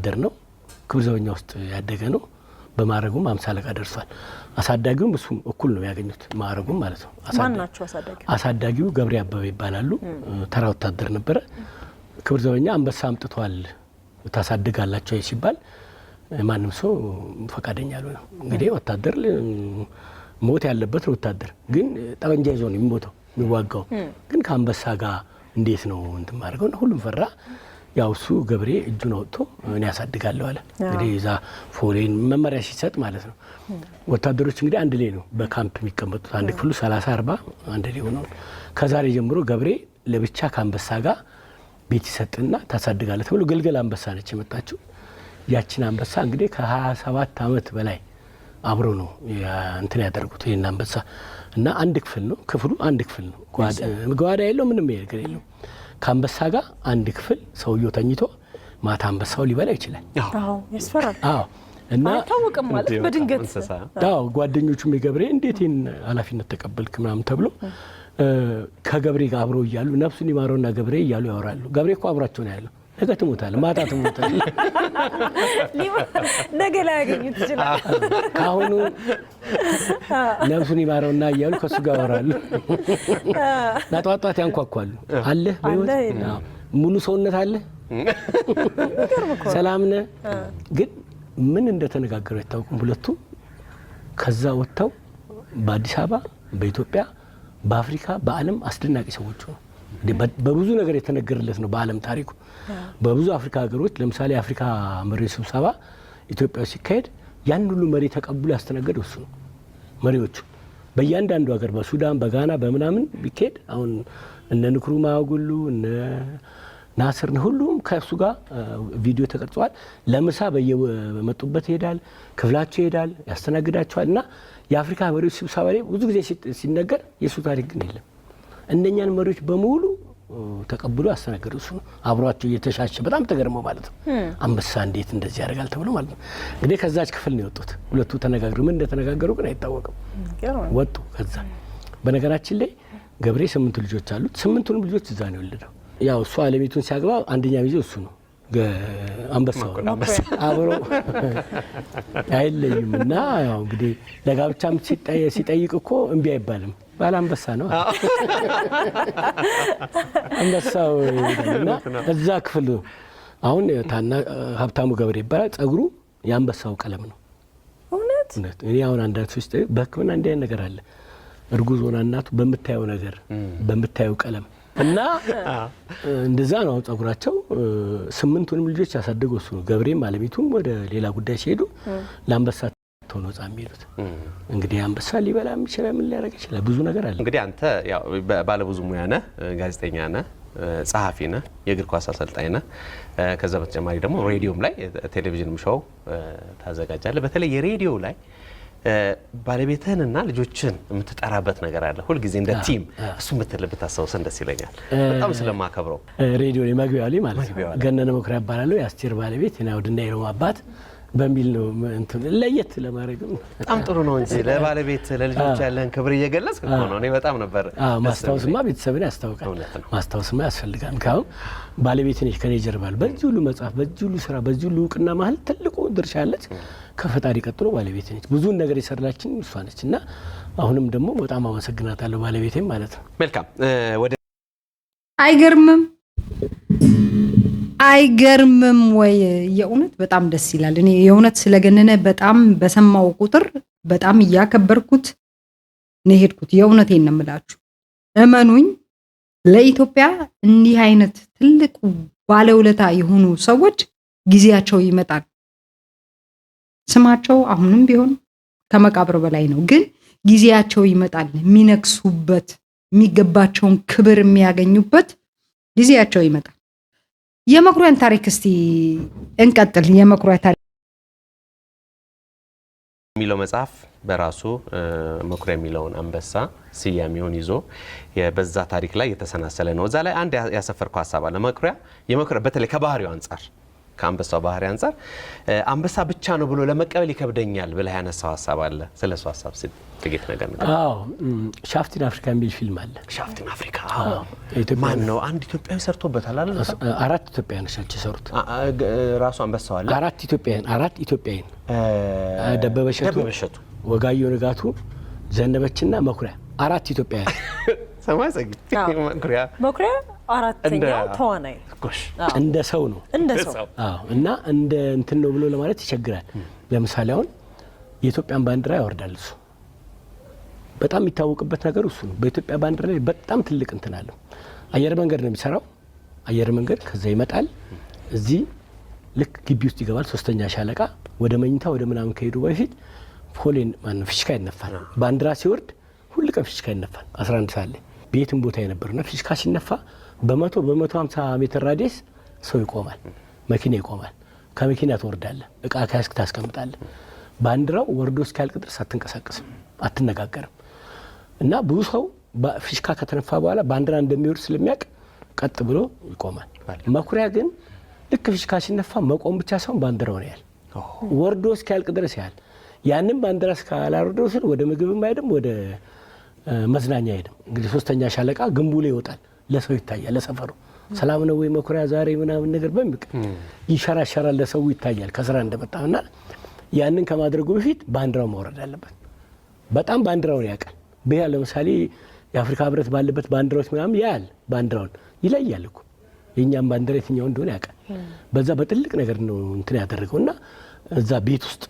ወታደር ነው ክብር ዘበኛ ውስጥ ያደገ ነው በማረጉም 50 አለቃ ደርሷል አሳዳጊውም እሱም እኩል ነው ያገኙት ማረጉም ማለት ነው ማናቸው አሳዳጊው ገብሬ አበበ ይባላሉ ተራ ወታደር ነበር ክብር ዘበኛ አንበሳ አምጥቷል ታሳድጋላችሁ ሲባል ማንም ሰው ፈቃደኛ አልሆነ እንግዲህ ወታደር ሞት ያለበት ወታደር ግን ጠበንጃ ይዞ ነው የሚሞተው የሚዋጋው ግን ከአንበሳ ጋር እንዴት ነው እንት ማድረገው ሁሉም ፈራ ያው እሱ ገብሬ እጁን አውጥቶ እኔ ያሳድጋለሁ አለ እንግዲህ እዛ ፎሬን መመሪያ ሲሰጥ ማለት ነው ወታደሮች እንግዲህ አንድ ላይ ነው በካምፕ የሚቀመጡት አንድ ክፍሉ 30 40 አንድ ላይ ሆነው ከዛሬ ጀምሮ ገብሬ ለብቻ ከአንበሳ ጋር ቤት ይሰጥና ታሳድጋለህ ተብሎ ገልገል አንበሳ ነች የመጣችው ያችን አንበሳ እንግዲህ ከ27 አመት በላይ አብሮ ነው እንትን ያደርጉት ይሄን አንበሳ እና አንድ ክፍል ነው ክፍሉ አንድ ክፍል ነው ጓዳ የለው ምንም ነገር የለው ከአንበሳ ጋር አንድ ክፍል ሰውየው ተኝቶ ማታ አንበሳው ሊበላ ይችላል አዎ ያስፈራል አዎ እና ታውቀም ማለት በድንገት አዎ ጓደኞቹም የገብሬ እንዴት ይሄን ኃላፊነት ተቀበልክ ምናምን ተብሎ ከገብሬ ጋር አብሮ ይያሉ ነፍሱን ይማረውና ገብሬ ይያሉ ያወራሉ ገብሬ እኮ አብራቸው ነው ያለው ነገ ትሞታለህ ማታ ትሞታለህ ነገ ላይ ያገኙት ይችላል አሁን ነፍሱን ይማረውና ይያሉ ከሱ ጋር ያወራሉ ናጧጧት ያንኳኳሉ አለ በህይወት ሙሉ ሰውነት አለ ሰላም ነህ ግን ምን እንደተነጋገሩ አይታወቁም ሁለቱ ከዛ ወጣው በአዲስ አበባ በኢትዮጵያ በአፍሪካ በአለም አስደናቂ ሰዎች ነው በብዙ ነገር የተነገረለት ነው በአለም ታሪኩ በብዙ አፍሪካ ሀገሮች ለምሳሌ አፍሪካ መሪዎች ስብሰባ ኢትዮጵያ ሲካሄድ ያን ሁሉ መሪ ተቀብሎ ያስተናገደው እሱ ነው መሪዎቹ በእያንዳንዱ ሀገር በሱዳን በጋና በመናምን ቢካሄድ አሁን እነ ንክሩማ ጉሉ እነ ናስር ሁሉም ከሱ ጋር ቪዲዮ ተቀርጿል ለምሳ በየመጡበት ይሄዳል ክፍላቸው ይሄዳል ያስተናግዳቸዋልና የአፍሪካ መሪዎች ስብሰባ ላይ ብዙ ጊዜ ሲነገር የሱ ታሪክ ግን የለም እንደኛን መሪዎች በሙሉ ተቀብሎ ያስተናገደው እሱ ነው አብሯቸው እየተሻሸ በጣም ተገርመው ማለት ነው አንበሳ እንዴት እንደዚህ ያደርጋል ተብሎ ማለት ነው እንግዲህ ከዛች ክፍል ነው የወጡት ሁለቱ ተነጋግረው ምን እንደተነጋገሩ ግን አይታወቅም ወጡ ከዛ በነገራችን ላይ ገብሬ 8 ልጆች አሉት 8ቱንም ልጆች እዛ ነው የወለደው ያው እሱ አለሚቱን ሲያግባ አንደኛ ሚዜ እሱ ነው አንበሳው አብሮ አይለይምና ያው እንግዲህ ለጋብቻም ሲጠይቅ እኮ እምቢ አይባልም ባለ አንበሳ ነው አንበሳው እና እዛ ክፍል አሁን ታና ሀብታሙ ገብሬ ይባላል ጸጉሩ የአንበሳው ቀለም ነው እውነት እኔ አሁን አንዳንድ ሰዎች በህክምና እንዲህ አይነት ነገር አለ እርጉዝ ሆና እናቱ በምታየው ነገር በምታየው ቀለም እና እንደዛ ነው ጸጉራቸው 8ቱንም ልጆች ያሳደገው እሱ ነው ገብሬም አለሚቱም ወደ ሌላ ጉዳይ ሲሄዱ ለአንበሳ ተሆኖ ጻሚሉት እንግዲህ አንበሳ ሊበላ ይችላል ምን ሊያረግ ይችላል ብዙ ነገር አለ እንግዲህ አንተ ያው ባለ ብዙ ሙያ ነህ ጋዜጠኛ ነህ ጸሐፊ ነህ የእግር ኳስ አሰልጣኝ ነህ ከዛ በተጨማሪ ደግሞ ሬዲዮም ላይ ቴሌቪዥንም ሾው ታዘጋጃለህ በተለይ የሬዲዮ ላይ ባለቤትህንና ልጆችን የምትጠራበት ነገር አለ ሁሉ ጊዜ እንደ ቲም እሱ የምትልበት አስተውሰን ደስ ይለኛል በጣም ስለማከብረው ሬዲዮ የማግቢያው ላይ ማለት ነው ገነነ መኩሪያ ይባላል የአስቴር ባለቤት እና ወድና ይሮማ አባት በሚል ነው እንትን ለየት ለማድረግ በጣም ጥሩ ነው እንጂ ለባለቤት ለልጆች ያለን ክብር እየገለጽክ ነው እኔ በጣም ነበር ማስታወስማ ቤተሰብን ያስታውቃል ማስታወስማ ያስፈልጋል ካው ባለቤት ነች ከኔ ጀርባል በዚህ ሁሉ መጽሐፍ በዚህ ሁሉ ስራ በዚህ ሁሉ ዕውቅና መሀል ትልቁ ድርሻ አለች ከፈጣሪ ቀጥሎ ባለቤት ነች ብዙ ነገር ይሰራላችን እሷ ነችና አሁንም ደግሞ በጣም አመሰግናታለሁ ባለቤቴም ማለት ነው መልካም ወደ አይገርምም ወይ የእውነት በጣም ደስ ይላል እኔ የእውነት ስለገነነ በጣም በሰማው ቁጥር በጣም ያከበርኩት ነው ሄድኩት የእውነቴን ነው የምላችሁ እመኑኝ ለኢትዮጵያ እንዲህ አይነት ትልቅ ባለውለታ የሆኑ ሰዎች ጊዜያቸው ይመጣል ስማቸው አሁንም ቢሆን ከመቃብር በላይ ነው ግን ጊዜያቸው ይመጣል የሚነክሱበት የሚገባቸውን ክብር የሚያገኙበት ጊዜያቸው ይመጣል የመኩሪያን ታሪክ እስቲ እንቀጥል የመኩሪያ ታሪክ የሚለው መጽሐፍ በራሱ መኩሪያ የሚለውን አንበሳ ስያሜውን ይዞ በዛ ታሪክ ላይ የተሰናሰለ ነው እዛ ላይ አንድ ያሰፈርከው ሐሳብ አለ መኩሪያ የመኩሪያ በተለይ ከባህሪው አንፃር ከአንበሳው ባህሪ አንጻር አንበሳ ብቻ ነው ብሎ ለመቀበል ይከብደኛል ብለህ ያነሳው ሀሳብ አለ። ስለሱ ሀሳብ ጥቂት ነገር ነው። አዎ ሻፍት ኢን አፍሪካ የሚል ፊልም አለ። ሻፍት ኢን አፍሪካ ማን ነው? አንድ ኢትዮጵያዊ ሰርቶበታል አይደል? 4 ኢትዮጵያውያን ናቸው የሰሩት። ራሱ አንበሳው አለ። 4 ኢትዮጵያውያን ደበበ እሸቱ፣ ወጋየሁ ንጋቱ፣ ዘነበችና መኩሪያ 4 ኢትዮጵያውያን ሰማይ ሰግጥ መኩሪያ አራተኛው ተዋናይ እንደ ሰው ነው እንደ ሰው እና እንደ እንትን ነው ብሎ ለማለት ይቸግራል። ለምሳሌ አሁን የኢትዮጵያን ባንዲራ ያወርዳል። እሱ በጣም የሚታወቅበት ነገር እሱ ነው። በኢትዮጵያ ባንዲራ ላይ በጣም ትልቅ እንትን አለው። አየር መንገድ ነው የሚሰራው። አየር መንገድ ከዛ ይመጣል፣ እዚህ ልክ ግቢ ውስጥ ይገባል። 3ኛ ሻለቃ ወደ መኝታ ወደ ምናምን ከሄዱ በፊት ፖሌን ማን ፍሽካ ይነፋል። ባንዲራ ሲወርድ ሁሉ ቀን ፍሽካ ይነፋል። 11 ሰዓት ላይ ቤትም ቦታ የነበረና ፍሽካ ሲነፋ በ150 ሜትር ራዲየስ ሰው ይቆማል፣ መኪና ይቆማል። ከመኪና ትወርዳለህ፣ እቃ ካስክ ታስቀምጣለህ። ባንዲራው ወርዶ እስኪያልቅ ድረስ አትንቀሳቀስም፣ አትነጋገርም። እና ብዙ ሰው ፍሽካ ከተነፋ በኋላ ባንዲራ እንደሚወርድ ስለሚያውቅ ቀጥ ብሎ ይቆማል። መኩሪያ ግን ልክ ፍሽካ ሲነፋ መቆም ብቻ ሳይሆን ባንዲራው ነው ያል ወርዶ እስኪያልቅ ድረስ ያል ያንን ባንዲራ እስካላወረደው ስል ወደ ምግብም አይደም ወደ መዝናኛ አይደም። እንግዲህ 3ኛ ሻለቃ ግንቡ ላይ ይወጣል፣ ለሰው ይታያል፣ ለሰፈሩ ሰላም ነው ወይ መኩሪያ ዛሬ ምናምን ነገር በሚቅ ይሸራሸራል፣ ለሰው ይታያል ከስራ እንደመጣና ያንን ከማድረጉ በፊት ባንዲራው መውረድ አለበት። በጣም ባንዲራውን ያውቃል። በያ ለምሳሌ የአፍሪካ ህብረት ባለበት ባንዲራዎች ምናምን ያያል፣ ባንዲራውን ይለያል እኮ የኛም ባንዲራ የትኛው እንደሆነ ያውቃል። በዛ በጥልቅ ነገር ነው እንትን ያደረገውና እዛ ቤት ውስጥ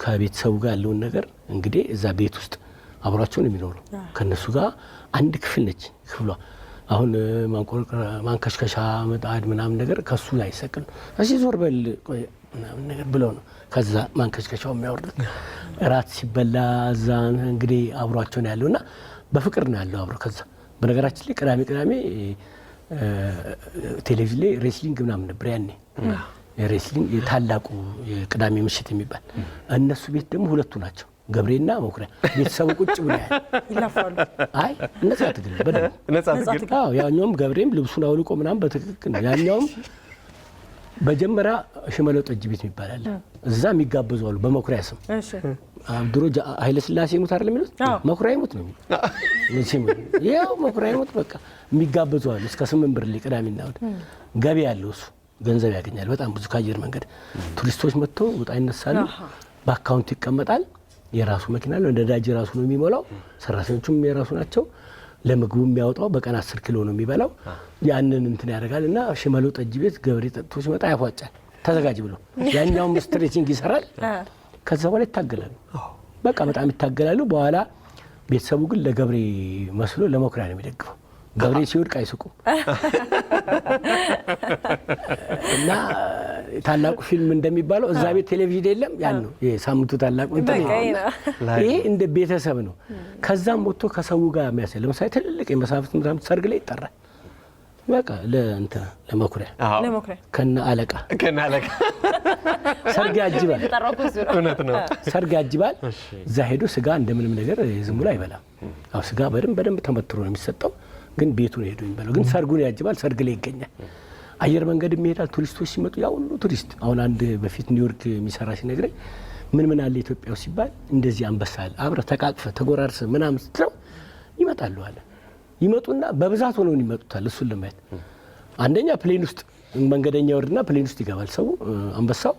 ከቤተሰቡ ጋር ያለውን ነገር እንግዲህ እዛ ቤት ውስጥ አብሯቸው ነው የሚኖሩ። ከነሱ ጋር አንድ ክፍል ነች ክፍሏ። አሁን ማንከሽከሻ ምጣድ ምናምን ነገር ከሱ ላይ ይሰቅል እሺ ዞር በል ቆይ ምናምን ነገር ብለው ነው ከዛ ማንከሽከሻው የሚያወርዱት። እራት ሲበላ እዛ እንግዲህ አብሯቸው ነው ያለውና በፍቅር ነው ያለው አብሮ። ከዛ በነገራችን ላይ ቅዳሜ ቴሌቪዥን ላይ ሬስሊንግ ምናምን ነበር ያኔ። ሬስሊንግ የታላቁ የቅዳሜ ምሽት የሚባል እነሱ ቤት ደግሞ ሁለቱ ናቸው ገብሬና መኩሪያ። ቤተሰቡ ቁጭ ብሎ ይላፋሉ። አይ ነጻ ትግል በደንብ ነጻ ትግል። አዎ ያኛውም ገብሬም ልብሱን አውልቆ ምናምን በትክክል ነው። ያኛውም በጀመራ ሽመለው ጠጅ ቤት የሚባል አለ። እዛ የሚጋበዙ አሉ በመኩሪያ ስም። እሺ ድሮ ኃይለ ሥላሴ ሙት አይደል የሚሉት መኩሪያ ይሙት ነው የሚሉት። ያው መኩሪያ ይሙት በቃ የሚጋበዙ አሉ። እስከ 8 ብር ቅዳሜና እሑድ ገቢ ያለው እሱ ገንዘብ ያገኛል በጣም ብዙ። ከአየር መንገድ ቱሪስቶች መጥተው ወጣ ይነሳሉ፣ በአካውንት ይቀመጣል። የራሱ መኪና ነው፣ ነዳጅ ራሱ ነው የሚሞላው። ሰራተኞቹም የራሱ ናቸው። ለምግቡ የሚያወጣው በቀን 10 ኪሎ ነው የሚበላው። ያንን እንትን ያደርጋል እና ሽመለው ጠጅ ቤት ገብሬ ጠጥቶ ሲመጣ ያፏጫል ተዘጋጅ ብሎ። ያኛውም ስትሬቺንግ ይሰራል። ከዛ በኋላ ይታገላሉ። በቃ በጣም ይታገላሉ። በኋላ ቤተሰቡ ግን ለገብሬ መስሎ ለመኩሪያ ነው የሚደግፈው። ገብሬ ሲወድቅ አይስቁም። እና ታላቁ ፊልም እንደሚባለው እዛ ቤት ቴሌቪዥን የለም። ያን ነው የሳምንቱ ታላቁ እንትን ይሄ እንደ ቤተሰብ ነው። ከዛም ወጥቶ ከሰው ጋር የሚያሳይ ለምሳሌ ትልልቅ የመሳፍንት ምናምን ሰርግ ላይ ይጠራል። በቃ ለመኩሪያ ከነ አለቃ ሰርግ ያጅባል። እውነት ነው። ሰርግ ያጅባል። እዛ ሄዶ ስጋ እንደምንም ነገር ዝም ብሎ አይበላም። አዎ ስጋ በደንብ ተመትሮ ነው የሚሰጠው። ግን ቤቱ ነው ሄዶ የሚበላው። ግን ሰርጉን ያጅባል። ሰርግ ላይ ይገኛል። አየር መንገድ የሚሄዳል። ቱሪስቶች ሲመጡ ያ ሁሉ ቱሪስት አሁን አንድ በፊት ኒውዮርክ የሚሰራ ሲነግረኝ ምን አለ ኢትዮጵያ ውስጥ ሲባል እንደዚህ አንበሳ አለ አብረህ ተቃቅፈህ ተጎራርሰህ ምናምን ስትለው ይመጣሉ አለ። ይመጡና በብዛት ሆነው ይመጡታል እሱን ለማየት። አንደኛ ፕሌን ውስጥ መንገደኛ ወርድና ፕሌን ውስጥ ይገባል ሰው አንበሳው።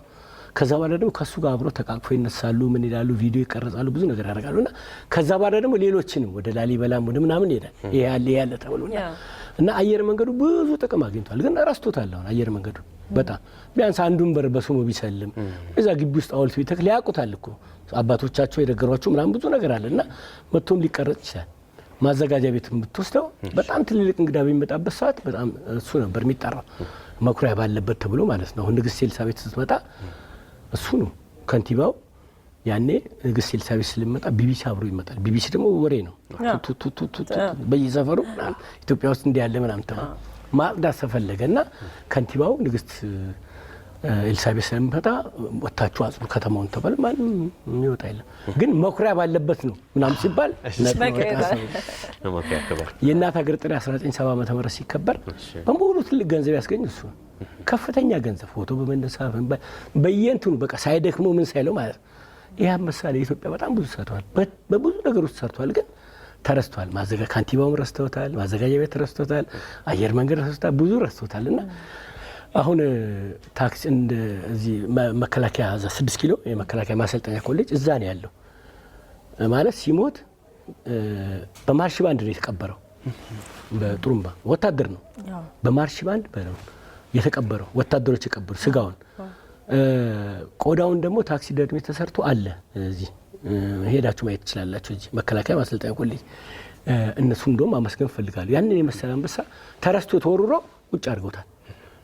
ከዛ በኋላ ደግሞ ከሱ ጋር አብረው ተቃቅፈው ይነሳሉ፣ ምን ይላሉ፣ ቪዲዮ ይቀርጻሉ፣ ብዙ ነገር ያደርጋሉና ከዛ በኋላ ደግሞ ሌሎችንም ወደ ላሊበላም ወደ ምናምን ይሄዳል። ይሄ ያለ ተብሎና እና አየር መንገዱ ብዙ ጥቅም አግኝቷል። ግን ረስቶታል አሁን አየር መንገዱ በጣም ቢያንስ አንዱን በር በስሙ ቢሰልም እዛ ግቢ ውስጥ ሐውልት ቢተክል ያውቁታል እኮ አባቶቻቸው የነገሯቸው ምናምን ብዙ ነገር አለና መጥቶም ሊቀረጽ ይችላል። ማዘጋጃ ቤት የምትወስደው በጣም ትልልቅ እንግዳ በሚመጣበት ሰዓት በጣም እሱ ነበር የሚጠራው መኩሪያ ባለበት ተብሎ ማለት ነው። አሁን ንግስት ኤልሳቤጥ ስትመጣ እሱ ነው ከንቲባው። ያኔ ንግስት ኤልሳቤጥ ስለሚመጣ ቢቢሲ አብሮ ይመጣል። ቢቢሲ ደግሞ ወሬ ነው በየሰፈሩ ኢትዮጵያ ውስጥ እንዲህ ያለ ምናምን ተባለ። ማጽዳት ተፈለገና ከንቲባው ንግስት ኤልሳቤጥ ስለሚመጣ ወታችሁ አጽዱ ከተማውን ተባለ። ማንም የሚወጣ የለም። ግን መኩሪያ ባለበት ነው ምናምን ሲባል የእናት ሀገር ጥሪ 1970 ዓ.ም ሲከበር በሙሉ ትልቅ ገንዘብ ያስገኝ እሱ ከፍተኛ ገንዘብ ፎቶ በመነሳት በየእንትኑ በቃ ሳይደክመው ምን ሳይለው ማለት ነው። ይህ አንበሳ ለኢትዮጵያ በጣም ብዙ ሰርቷል፣ በብዙ ነገሮች ሰርቷል። ግን ተረስቷል። ካንቲባውም ረስተውታል፣ ማዘጋጃ ቤት ረስተውታል፣ አየር መንገድ ረስተውታል፣ ብዙ ረስተውታል። እና አሁን ታክሲ እዚህ መከላከያ 6 ኪሎ የመከላከያ ማሰልጠኛ ኮሌጅ እዛ ነው ያለው ማለት ሲሞት በማርሽ ባንድ ነው የተቀበረው። በጥሩምባ ወታደር ነው በማርሽ ባንድ የተቀበረው፣ ወታደሮች የቀበሩ ስጋውን። ቆዳውን ደግሞ ታክሲ ደርሜ ተሰርቶ አለ እዚህ ሄዳችሁ ማየት ትችላላችሁ። እዚህ መከላከያ ማሰልጠኛ ኮሌጅ እነሱ እንደውም አመስገን ፈልጋለሁ። ያንን የመሰለ አንበሳ ተረስቶ ተወርሮ ቁጭ አድርገውታል።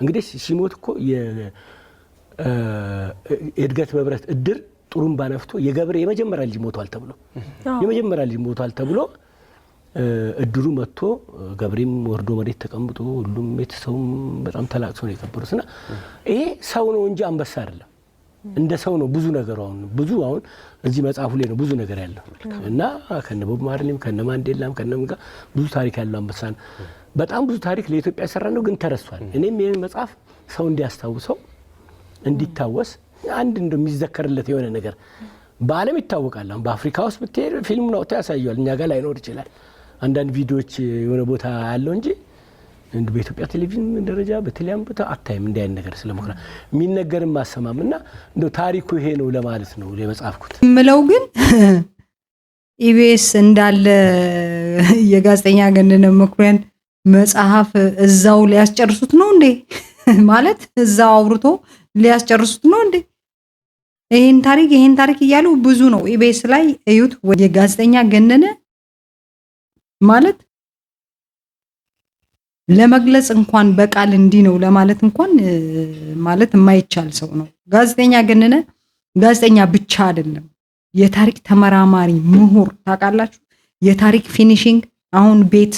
እንግዲህ ሲሞት እኮ የእድገት በብረት እድር ጥሩምባ ነፍቶ የገብሬ የመጀመሪያ ልጅ ሞቷል ተብሎ እድሩ መጥቶ ገብሬም ወርዶ መሬት ተቀምጦ ሁሉም ቤተሰቡም በጣም ተላቅሶ ነው የቀበሩትና ይሄ ሰው ነው እንጂ አንበሳ አይደለም። እንደ ሰው ነው ብዙ ነገር። አሁን እዚህ መጽሐፉ ላይ ነው ብዙ ነገር ያለው እና ከነ ቦብ ማርሊም ከነ ማንዴላም ከነምጋ ብዙ ታሪክ ያለው አንበሳ ነው። በጣም ብዙ ታሪክ ለኢትዮጵያ ሰራ ነው፣ ግን ተረስቷል። እኔም ይሄን መጽሐፍ ሰው እንዲያስታውሰው እንዲታወስ አንድ እንደሚዘከርለት የሆነ ነገር በዓለም ይታወቃል። አሁን በአፍሪካ ውስጥ ብትሄድ ፊልሙን አውጥተው ያሳያል። እኛ ጋር ላይኖር ይችላል። አንዳንድ ቪዲዮዎች የሆነ ቦታ ያለው እንጂ በኢትዮጵያ ቴሌቪዥን ደረጃ በቴሌቪዥን ቦታ አታይም። እንዲህ አይነት ነገር ስለመክራ የሚነገርም ማሰማም እና እንደው ታሪኩ ይሄ ነው ለማለት ነው የመጻፍኩት ምለው። ግን ኢቢኤስ እንዳለ የጋዜጠኛ ገነነ መኩሪያን መጽሐፍ እዛው ሊያስጨርሱት ነው እንዴ? ማለት እዛው አውርቶ ሊያስጨርሱት ነው እንዴ? ይሄን ታሪክ እያሉ ብዙ ነው ኢቢኤስ ላይ እዩት። የጋዜጠኛ ገነነ ማለት ለመግለጽ እንኳን በቃል እንዲህ ነው ለማለት እንኳን ማለት የማይቻል ሰው ነው። ጋዜጠኛ ገነነ ጋዜጠኛ ብቻ አይደለም፣ የታሪክ ተመራማሪ ምሁር። ታውቃላችሁ የታሪክ ፊኒሺንግ አሁን ቤት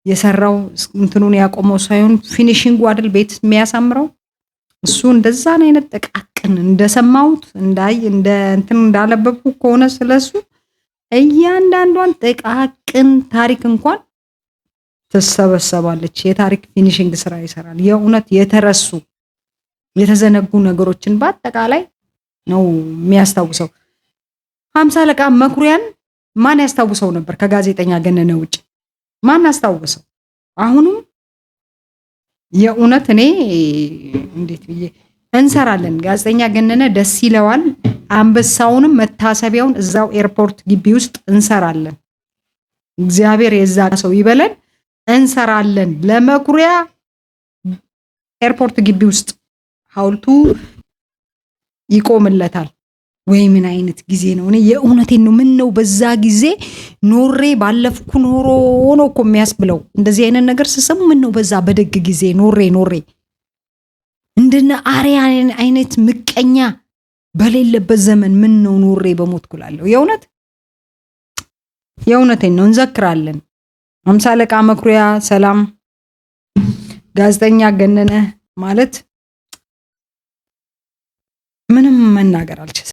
የሰራው እንትኑን ያቆመው ሳይሆን ፊኒሺንጉ አይደል ቤት የሚያሳምረው እሱ። እንደዛ አይነት ጥቃቅን እንደሰማሁት እንዳለበብኩ ከሆነ ስለሱ እያንዳንዷን ጥቃቅን ታሪክ እንኳን ትሰበሰባለች። የታሪክ ፊኒሺንግ ስራ ይሰራል። የእውነት የተረሱ የተዘነጉ ነገሮችን በአጠቃላይ ነው የሚያስታውሰው። 50 አለቃ መኩሪያን ማን ያስታውሰው ነበር? ከጋዜጠኛ ገነነ ውጭ ማን አስታውሰው? አሁንም የእውነት እኔ እንዴት ብዬ እንሰራለን። ጋዜጠኛ ገነነ ደስ ይለዋል። አንበሳውንም መታሰቢያውን እዛው ኤርፖርት ግቢ ውስጥ እንሰራለን። እግዚአብሔር የዛ ሰው ይበለን። እንሰራለን ለመኩሪያ ኤርፖርት ግቢ ውስጥ ሐውልቱ ይቆምለታል። ወይ ምን አይነት ጊዜ ነው! እኔ የእውነቴን ነው። ምን ነው በዛ ጊዜ ኖሬ ባለፍኩ ኖሮ ነው እኮ የሚያስብለው። እንደዚህ አይነት ነገር ስሰሙ ምን ነው በዛ በደግ ጊዜ ኖሬ እንደነ አሪያ አይነት ምቀኛ በሌለበት ዘመን ምን ነው ኖሬ በሞትኩላለሁ። የእውነቴን ነው። እንዘክራለን። 50 አለቃ መኩሪያ ሰላም። ጋዜጠኛ ገነነ ማለት ምንም መናገር አልችልም።